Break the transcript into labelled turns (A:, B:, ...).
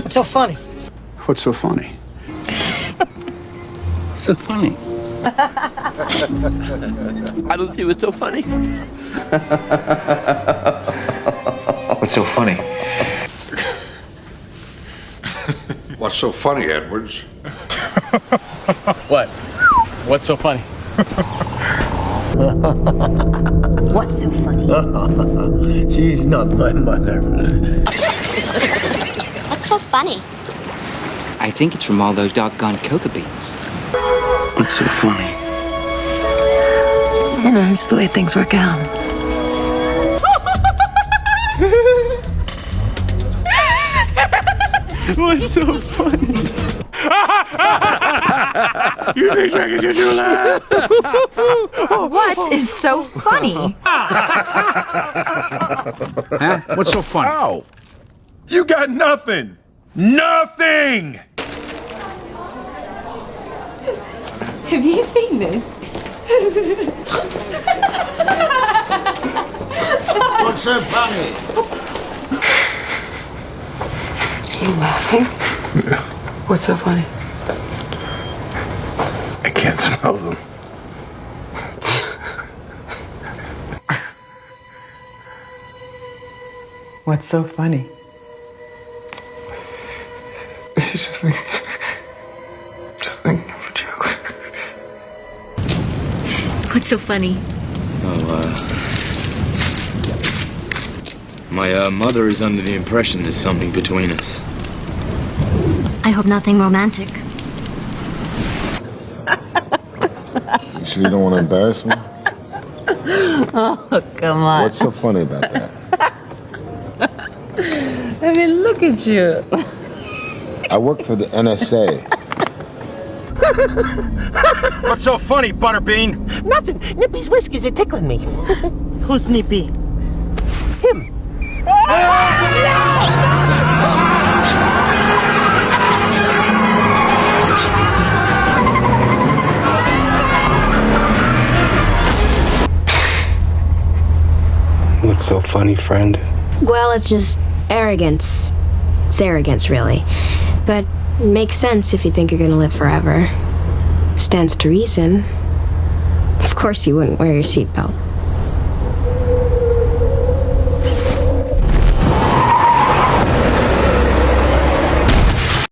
A: What's so funny?
B: What's so funny?
C: What's so funny? I don't see what's so funny.
D: What's so funny?
E: What's so funny, Edwards?
F: What? What's so funny?
G: What's so funny?
H: She's not my mother.
G: What's so funny?
D: I think it's from all those doggone coca beans.
C: What's so funny?
I: You know, it's the way things work out.
F: What's so funny?
C: You think I can get you laugh?
J: What is so funny?
C: Huh? What's so funny?
H: Ow! You got nothing! Nothing!
J: Have you seen this?
H: What's so funny?
I: Are you laughing?
H: Yeah.
I: What's so funny?
H: I can't smell them.
A: What's so funny?
I: Just think of a joke.
G: What's so funny?
C: My mother is under the impression there's something between us.
G: I hope nothing romantic.
B: You sure you don't want to embarrass me?
J: Oh, come on.
B: What's so funny about that?
J: I mean, look at you.
B: I work for the NSA.
F: What's so funny, Butterbean?
A: Nothing. Nippy's whiskers are tickling me. Who's Nippy? Him.
H: What's so funny, friend?
G: Well, it's just arrogance. It's arrogance, really. But it makes sense if you think you're gonna live forever. Stands to reason. Of course you wouldn't wear your seatbelt.